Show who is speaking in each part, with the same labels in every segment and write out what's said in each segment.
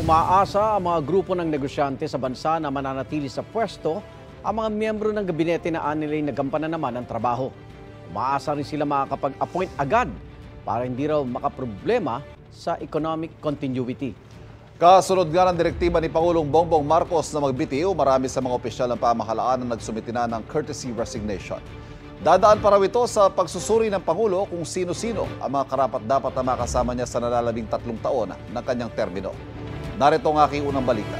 Speaker 1: Umaasa ang mga grupo ng negosyante sa bansa na mananatili sa pwesto ang mga miyembro ng gabinete na anilay nagampanan naman ng trabaho. Umaasa rin sila makakapag-appoint agad para hindi raw makaproblema sa economic continuity.
Speaker 2: Kasunod nga ng direktiba ni Pangulong Bongbong Marcos na magbitiw, marami sa mga opisyal ng pamahalaan na nagsumiti na ng courtesy resignation. Dadaan pa raw ito sa pagsusuri ng Pangulo kung sino-sino ang mga karapat-dapat na makasama niya sa nalalabing 3 taon ng kanyang termino. Narito ang aking unang balita.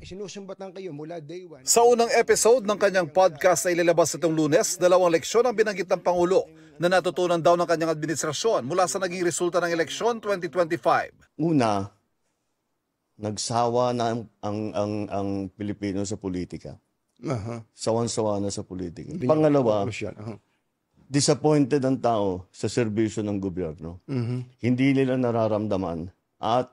Speaker 3: Sinusumbatan kayo mula day one.
Speaker 2: Sa unang episode ng kanyang podcast na ilalabas itong Lunes, 2 leksyon ang binanggit ng Pangulo na natutunan daw ng kanyang administrasyon mula sa naging resulta ng eleksyon 2025.
Speaker 4: Una, nagsawa na ang Pilipino sa politika. Sawan-sawa na sa politika. Pangalawa, disappointed ang tao sa serbisyo ng gobyerno. Hindi nila nararamdaman at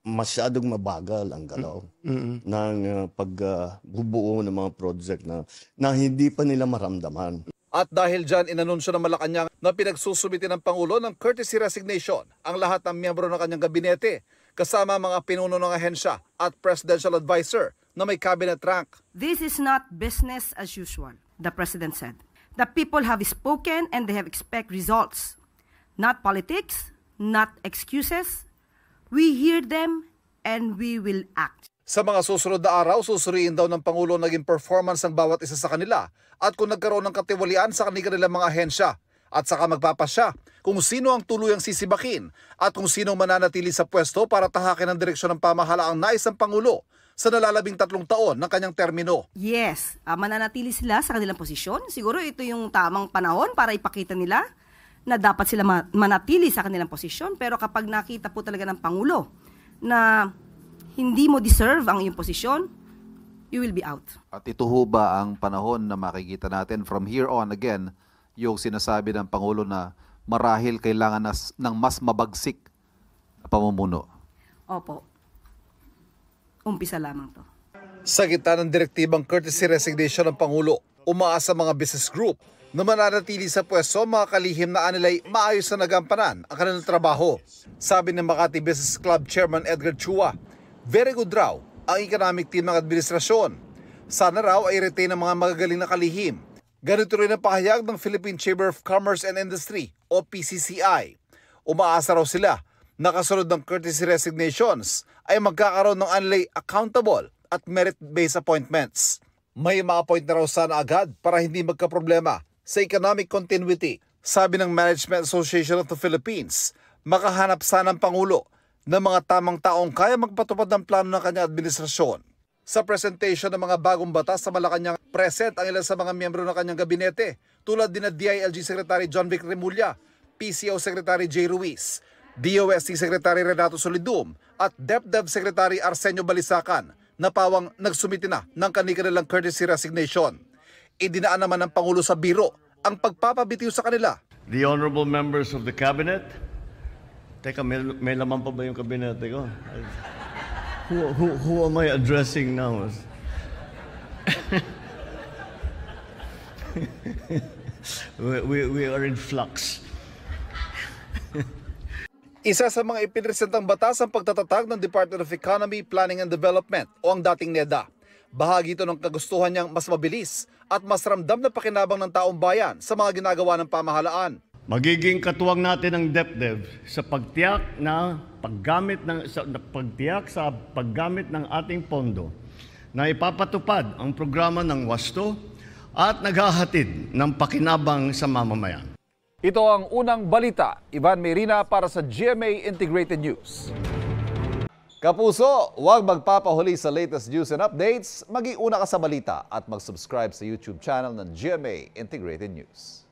Speaker 4: masyadong mabagal ang galaw ng pagbubuo ng mga project na hindi pa nila maramdaman.
Speaker 2: At dahil dyan, inanunsyo ng Malacanang na pinagsusumiti ng Pangulo ng courtesy resignation ang lahat ng miyembro ng kanyang gabinete, kasama mga pinuno ng ahensya at presidential advisor na may cabinet rank.
Speaker 5: This is not business as usual, the President said. The people have spoken and they have expect results. Not politics, not excuses. We hear them and we will act.
Speaker 2: Sa mga susunod na araw, susuriin daw ng Pangulo naging performance ng bawat isa sa kanila at kung nagkaroon ng katiwalian sa kanilang mga ahensya at saka magpapasya kung sino ang tuluyang sisibakin at kung sino mananatili sa pwesto para tahakin ang direksyon ng pamahalaang nais ng Pangulo sa nalalabing 3 taon ng kanyang termino.
Speaker 5: Yes, mananatili sila sa kanilang posisyon. Siguro ito yung tamang panahon para ipakita nila na dapat sila manatili sa kanilang posisyon. Pero kapag nakita po talaga ng Pangulo na hindi mo deserve ang iyong posisyon, you will be out.
Speaker 6: At ito ho ba ang panahon na makikita natin from here on again, yung sinasabi ng Pangulo na marahil kailangan ng mas mabagsik na pamumuno?
Speaker 5: Opo. Umpisa lamang to.
Speaker 2: Sa gitna ng direktibang courtesy resignation ng Pangulo, umaasa mga business group na mananatili sa pwesto mga kalihim na anilay maayos na nagampanan ang kanilang trabaho. Sabi ng Makati Business Club Chairman Edgar Chua, very good raw ang economic team ng administrasyon. Sana raw ay retain ang mga magagaling na kalihim. Ganito rin ang pahayag ng Philippine Chamber of Commerce and Industry o PCCI. Umaasa raw sila na kasunod ng courtesy resignations ay magkakaroon ng anilay accountable at merit-based appointments. May ma-appoint na raw sana agad para hindi magkaproblema sa economic continuity. Sabi ng Management Association of the Philippines, makahanap sana ang Pangulo ng mga tamang taong kaya magpatupad ng plano ng kanyang administrasyon. Sa presentation ng mga bagong batas sa Malacanang, present ang ilan sa mga miyembro ng kanyang gabinete tulad din na DILG Secretary John Vic Remulla, PCO Secretary J. Ruiz, DOST Secretary Renato Solidum at DepDev Secretary Arsenio Balisacan na pawang nagsumiti na ng kanilang courtesy resignation. Idinaan naman ng Pangulo sa biro ang pagpapabitiw sa kanila.
Speaker 7: The honorable members of the cabinet. Teka, may laman pa ba yung kabinete ko? Who am I addressing now? we are in flux.
Speaker 2: Isa sa mga ipinresentang batas ang pagtatatag ng Department of Economy, Planning and Development o ang dating NEDA. Bahagi ito ng kagustuhan niyang mas mabilis at mas ramdam na pakinabang ng taong bayan sa mga ginagawa ng pamahalaan.
Speaker 7: Magiging katuwang natin ang DepDev sa pagtiyak sa paggamit ng ating pondo na ipapatupad ang programa ng Wasto at naghahatid ng pakinabang sa mamamayan.
Speaker 2: Ito ang unang balita. Ivan Mayrina para sa GMA Integrated News. Kapuso, huwag magpapahuli sa latest news and updates. Mag-iuna ka sa balita at mag-subscribe sa YouTube channel ng GMA Integrated News.